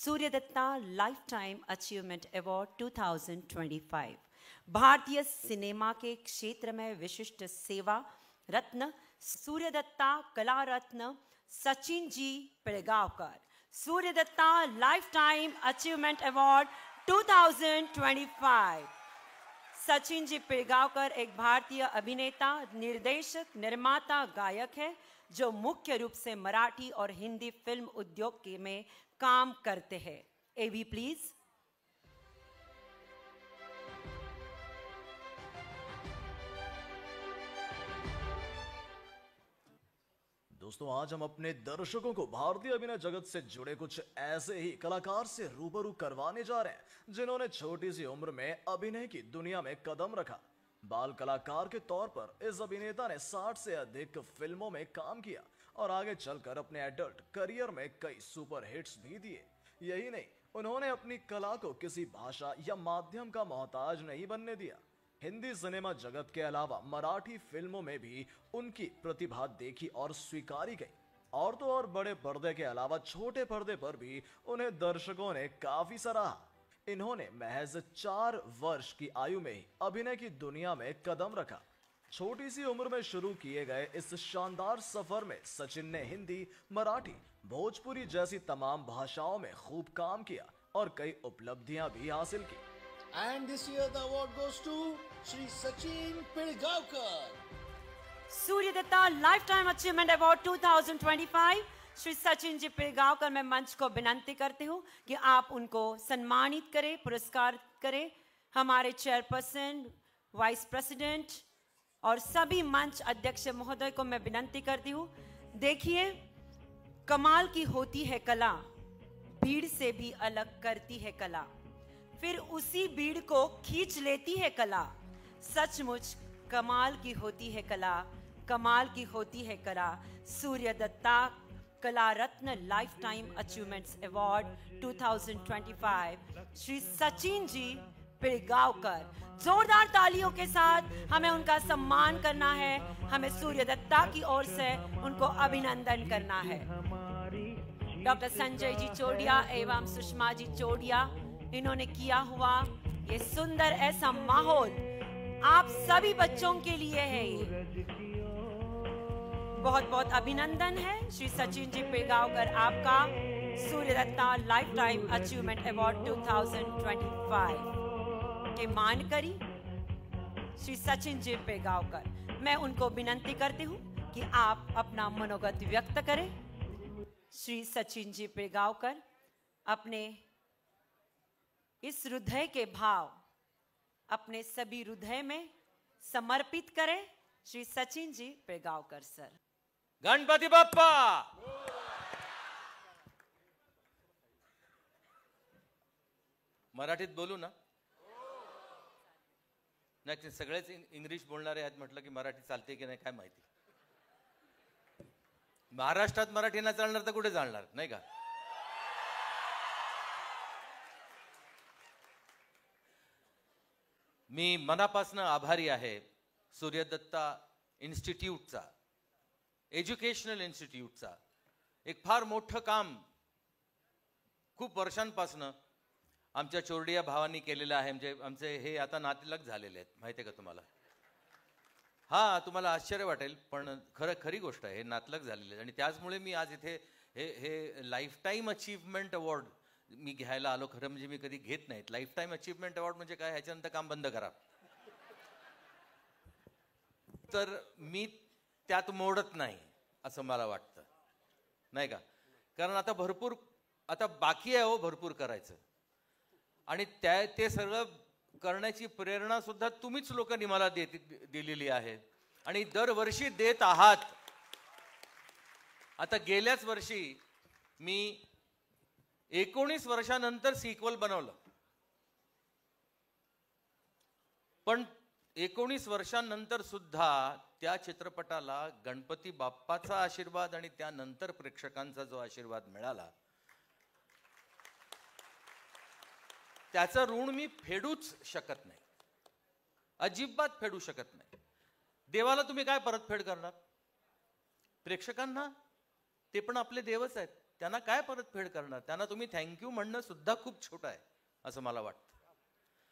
Suryadatta lifetime achievement award 2025। भारतीय cinema के क्षेत्र में विशिष्ट सेवा रत्न Suryadatta Kala Ratna Sachin ji Pilgaonkar, Suryadatta lifetime achievement award 2025। Sachin ji Pilgaonkar एक भारतीय अभिनेता, निर्देशक, निर्माता, गायक है जो मुख्य रूप से मराठी और हिंदी फिल्म उद्योग में काम करते हैं। एवी प्लीज। दोस्तों, आज हम अपने दर्शकों को भारतीय अभिनय जगत से जुड़े कुछ ऐसे ही कलाकार से रूबरू करवाने जा रहे हैं जिन्होंने छोटी सी उम्र में अभिनय की दुनिया में कदम रखा। बाल कलाकार के तौर पर इस अभिनेता ने 60 से अधिक फिल्मों में काम किया और आगे चलकर अपने एडल्ट करियर में कई सुपर हिट्स भी दिए। यही नहीं, उन्होंने अपनी कला को किसी भाषा या माध्यम का मोहताज नहीं बनने दिया। हिंदी सिनेमा जगत के अलावा मराठी फिल्मों में भी उनकी प्रतिभा देखी और स्वीकारी गई। और तो और बड़े पर्दे के अलावा छोटे पर्दे पर भी उन्हें दर्शकों ने काफी सराहा। इन्होंने महज 4 वर्ष की आयु में ही अभिनय की दुनिया में कदम रखा। छोटी सी उम्र में शुरू किए गए इस शानदार सफर में सचिन ने हिंदी, मराठी, भोजपुरी जैसी तमाम भाषाओं में खूब काम किया और कई उपलब्धियां भी हासिल की। And this year the award goes to Shri Sachin Pilgaonkar. Suryadatta lifetime achievement award 2025। Shri Sachin ji Pilgaonkar, मैं मंच को विनंती करती हूँ कि आप उनको सम्मानित करें, पुरस्कार करें। हमारे चेयरपर्सन, वाइस प्रेसिडेंट और सभी मंच अध्यक्ष महोदय को मैं विनंती करती हूँ। देखिए, कमाल की होती है कला, भीड़ से भी अलग करती है कला, फिर उसी भीड़ को खींच लेती है कला। सचमुच कमाल की होती है कला, कमाल की होती है कला। Suryadatta Kala Ratna lifetime achievements award 2025 Shri Sachin ji Pilgaonkar. जोरदार तालियों के साथ हमें उनका सम्मान करना है, हमें सूर्यदत्ता की ओर से उनको अभिनंदन करना है। डॉक्टर संजय जी चोडिया एवं सुषमा जी चोडिया, इन्होंने किया हुआ ये सुंदर ऐसा माहौल आप सभी बच्चों के लिए है। ये बहुत बहुत अभिनंदन है श्री सचिन जी पिलगांवकर, आपका Suryadatta lifetime achievement award 2025 के मान करी श्री सचिन जी पिलगांवकर। मैं उनको विनंती करती हूँ कि आप अपना मनोगत व्यक्त करें। श्री सचिन जी पिलगांवकर अपने इस हृदय के भाव अपने सभी हृदय में समर्पित करें। श्री सचिन जी पिलगांवकर सर। गणपती बाप्पा। मराठीत बोलू ना? नाही, सगळेच इंग्लिश बोलणारे आहेत, म्हटलं की मराठी चालते की नाही काय माहिती। महाराष्ट्रात मराठी ना चालणार तर कुठे चालणार, नाही का? मी मनापासून आभारी आहे सूर्यदत्ता इन्स्टिट्यूटचा, एज्युकेशनल इन्स्टिट्यूटचा। एक फार मोठं काम खूप वर्षांपासून आमच्या चोरडिया भावांनी केलेलं आहे। म्हणजे आमचे हे आता नातलग झालेले आहेत, माहिती आहे का तुम्हाला? हा, तुम्हाला आश्चर्य वाटेल पण खरी गोष्ट आहे, हे नातलग झालेले आहेत। आणि त्याचमुळे मी आज इथे हे लाईफ टाईम अचीवमेंट अवॉर्ड मी घ्यायला आलो। खरं म्हणजे मी कधी घेत नाहीत लाईफ टाईम अचीवमेंट अवॉर्ड, म्हणजे काय, ह्याच्यानंतर काम बंद करा। तर मी त्यात मोडत नाही असं मला वाटतं, नाही का? कारण आता भरपूर बाकी आहे हो, भरपूर करायचं। आणि ते सगळं करण्याची प्रेरणा सुद्धा तुम्हीच लोकांनी मला दिलेली आहे आणि दरवर्षी देत आहात। आता गेल्याच वर्षी मी 19 वर्षानंतर सिक्वल बनवलं, पण 19 वर्षांनंतर सुद्धा त्या चित्रपटाला गणपती बाप्पाचा आशीर्वाद आणि त्यानंतर प्रेक्षकांचा जो आशीर्वाद मिळाला, त्याचं ऋण मी फेडूच शकत नाही, अजिबात फेडू शकत नाही। देवाला तुम्ही काय परतफेड करणार? प्रेक्षकांना ते पण आपले देवच आहेत। त्यांना काय परतफेड करणार? त्यांना तुम्ही थँक्यू म्हणणं सुद्धा खूप छोटं आहे असं मला वाटतं.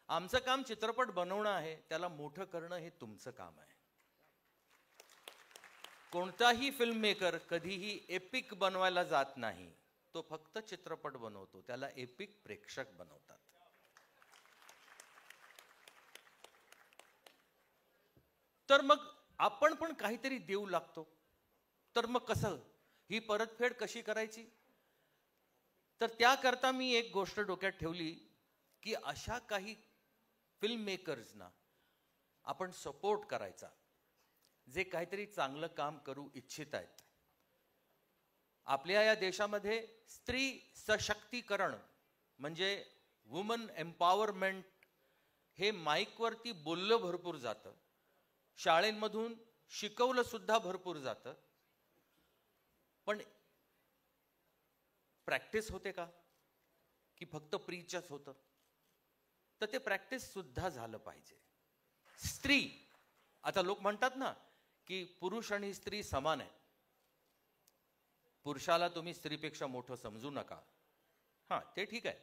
आमचं काम चित्रपट बनवणं आहे, त्याला मोठं करणं हे तुमचं काम आहे. कोणताही फिल्म मेकर कधीही एपिक बनवायला जात नाही, तो फक्त चित्रपट बनवतो, त्याला एपिक प्रेक्षक बनवतात. तर मग आपण पण काहीतरी देऊ लागतो. तर मग कसं, ही परतफेड कशी करायची? तर त्याकरता मी एक गोष्ट डोक्यात ठेवली की अशा काही फिल्म मेकर्सना आपण सपोर्ट करायचा, जे काहीतरी चांगलं काम करू इच्छित आहेत. आपल्या या देशामध्ये स्त्री सशक्तीकरण म्हणजे वुमन एम्पॉवरमेंट हे माईकवरती बोललं भरपूर जातं, शाळेंमधून शिकवलं सुद्धा भरपूर जातं, पण प्रॅक्टिस होते का? की फक्त प्रीचच होतं? तर ते प्रॅक्टिस सुद्धा झालं पाहिजे. स्त्री, आता लोक म्हणतात ना की पुरुष आणि स्त्री समान आहे. पुरुषाला तुम्ही स्त्रीपेक्षा मोठं समजू नका, हां ते ठीक आहे,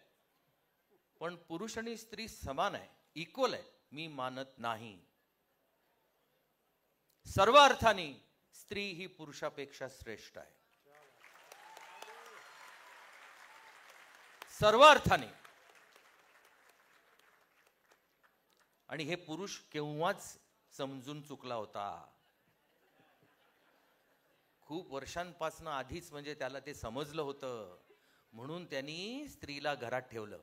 पण पुरुष आणि स्त्री समान आहे, इक्वल आहे, मी मानत नाही. सर्व अर्थाने स्त्री ही पुरुषापेक्षा श्रेष्ठ आहे, सर्व अर्थाने. आणि हे पुरुष केव्हाच समजून चुकला होता. खूप वर्षांपासून आधीच म्हणजे त्याला ते समजलं होतं, म्हणून त्यांनी स्त्रीला घरात ठेवलं.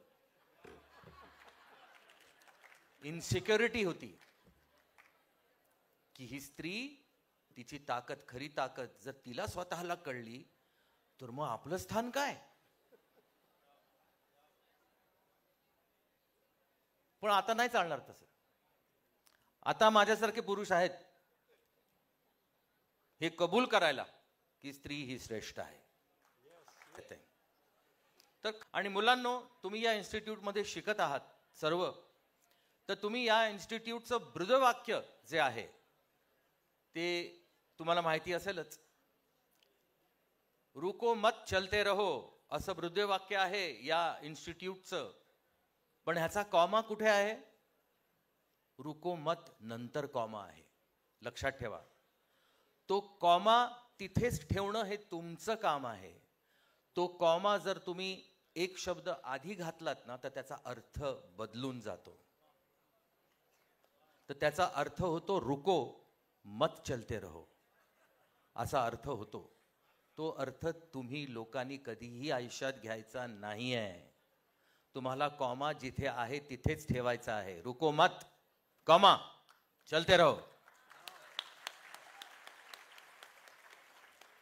इनसिक्युरिटी होती की ही स्त्री, तिची ताकद, खरी ताकद जर तिला स्वतःला कळली तर मग आपलं स्थान काय? पण आता नाही चालणार तसं. आता माझ्यासारखे पुरुष आहेत हे कबूल करायला की स्त्री ही श्रेष्ठ आहे. तर आणि मुलांनो, तुम्ही या इन्स्टिट्यूटमध्ये शिकत आहात सर्व, तर तुम्ही या इन्स्टिट्यूटचं ब्रीदवाक्य जे आहे ते तुम्हाला माहिती असेलच. रुको मत चलते रहो असं ब्रीदवाक्य आहे या इन्स्टिट्यूटचं. पण ह्याचा कॉमा कुठे आहे? रुको मत नंतर कॉमा आहे, लक्षात ठेवा. तो कॉमा तिथेच ठेवणं हे तुमचं काम आहे. तो कॉमा जर तुम्ही एक शब्द आधी घातलात ना तर त्याचा अर्थ बदलून जातो. तर त्याचा अर्थ होतो रुको मत चलते रहो असा अर्थ होतो. तो अर्थ तुम्ही लोकांनी कधीही आयुष्यात घ्यायचा नाही आहे. तुम्हाला कॉमा जिथे आहे तिथेच ठेवायचा आहे. रुको मत कॉमा चलते रहो,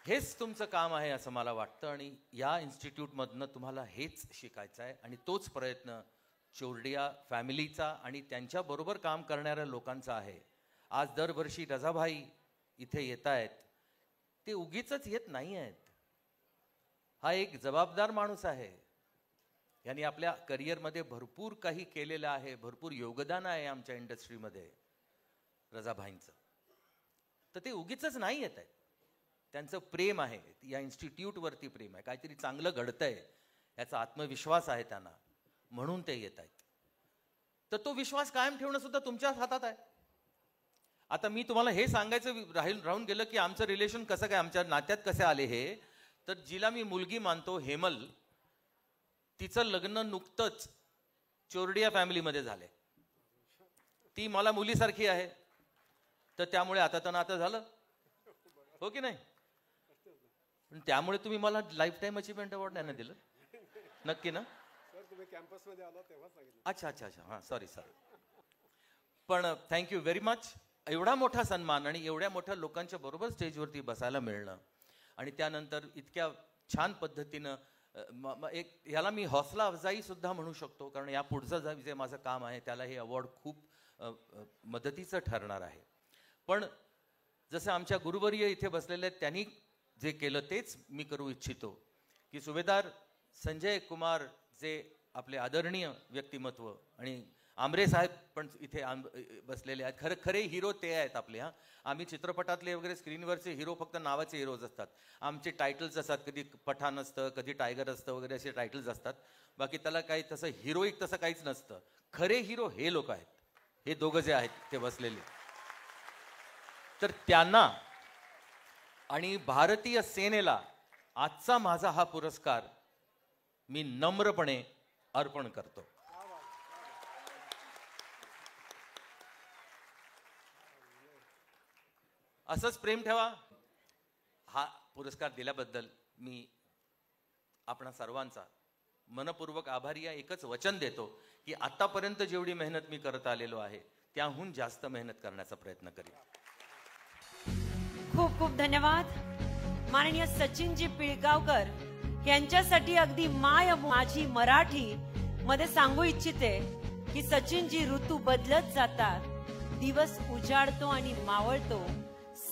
हेच तुमचं काम आहे असं मला वाटतं. आणि या इन्स्टिट्यूटमधनं तुम्हाला हेच शिकायचं आहे. आणि तोच प्रयत्न चोरडिया फॅमिलीचा आणि त्यांच्याबरोबर काम करणाऱ्या लोकांचा आहे. आज दरवर्षी रजाभाई इथे येत आहेत, ते उगीचच येत नाही आहेत. हा एक जबाबदार माणूस आहे. यांनी आपल्या करिअरमध्ये भरपूर काही केलेलं आहे, भरपूर योगदान आहे आमच्या इंडस्ट्रीमध्ये रजाभाईंचं. तर ते उगीचच नाही येत आहेत. त्यांचं प्रेम आहे, या इन्स्टिट्यूटवरती प्रेम आहे, काहीतरी चांगलं घडतंय याचा आत्मविश्वास आहे त्यांना, म्हणून ते येत आहेत. तर तो विश्वास कायम ठेवणं सुद्धा तुमच्याच हातात आहे. आता मी तुम्हाला हे सांगायचं राहून गेलं की आमचं रिलेशन कसं काय, आमच्या नात्यात कसे आले हे. तर जिला मी मुलगी मानतो, हेमल, तिचं लग्न नुकतंच चोरडिया फॅमिलीमध्ये झाले. ती मला मुलीसारखी आहे, तर त्यामुळे आता तर नातं झालं, हो की नाही? पण त्यामुळे तुम्ही मला लाईफ टाईम अचिव्हमेंट अवॉर्ड नाही ना दिलं? नक्की ना? अच्छा अच्छा अच्छा, हां सॉरी. पण थँक्यू व्हेरी मच. एवढा मोठा सन्मान आणि एवढ्या मोठ्या लोकांच्या बरोबर स्टेजवरती बसायला मिळणं आणि त्यानंतर इतक्या छान पद्धतीनं एक ह्याला मी हौसला अफजाई सुद्धा म्हणू शकतो, कारण या पुढचं जे माझं काम आहे त्याला हे अवॉर्ड खूप मदतीचं ठरणार आहे. पण जसं आमच्या गुरुवर्य इथे बसलेले आहेत त्यांनी जे केलं तेच मी करू इच्छितो की सुभेदार संजय कुमार जे आपले आदरणीय व्यक्तिमत्व आणि आमरे साहेब पण इथे बसलेले आहेत. खरे हिरो ते आहेत आपले. आम्ही चित्रपटातले वगैरे स्क्रीनवरचे हिरो फक्त नावाचे हिरोज असतात. आमचे टायटल्स असतात, कधी पठाण असतं, कधी टायगर असतं वगैरे, असे टायटल्स असतात. बाकी त्याला काही तसं हिरोईक तसं काहीच नसतं. खरे हिरो हे लोक आहेत, हे दोघं जे आहेत ते बसलेले. तर त्यांना आणि भारतीय सेनेला आजचा माझा हा पुरस्कार मी नम्रपणे अर्पण करतो. असंच प्रेम ठेवा. हा पुरस्कार दिल्याबद्दल मी आपणा सर्वांचा मनपूर्वक आभारी आहे. एकच वचन देतो की आतापर्यंत जेवढी मेहनत मी करत आलेलो आहे त्याहून जास्त मेहनत करण्याचा प्रयत्न करेन. खूप खूप धन्यवाद. माननीय सचिनजी पिळगावकर यांच्यासाठी अगदी माय माझी मराठी मध्ये सांगू इच्छिते की सचिनजी, ऋतू बदलत जातात, दिवस उजाडतो आणि मावळतो,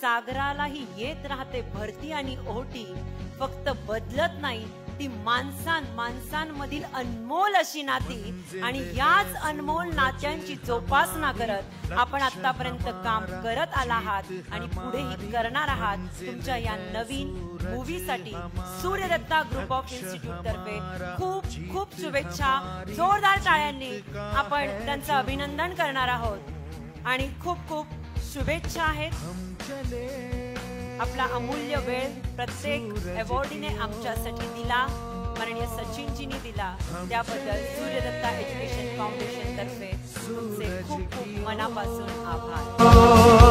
सागरालाही येत राहते भरती आणि ओहोटी, फक्त बदलत नाही ती माणसांमधील अनमोल अशी नाती. आणि याच अनमोल नात्यांची जोपासना करत आपण आतापर्यंत काम करत आला आहात आणि पुढेही करणार आहात. तुमच्या या नवीन मूवीसाठी सूर्यदत्ता ग्रुप ऑफ इन्स्टिट्यूट तर्फे खूप खूप शुभेच्छा. जोरदार टाळ्यांनी आपण त्यांचं अभिनंदन करणार आहोत आणि खूप खूप शुभेच्छा आहेत. आपला अमूल्य वेळ प्रत्येक अवॉर्डीने आमच्यासाठी दिला, माननीय सचिनजींनी दिला, त्याबद्दल सूर्यदत्ता एज्युकेशन फाउंडेशन तर्फे तुमचे खूप खूप मनापासून आभार.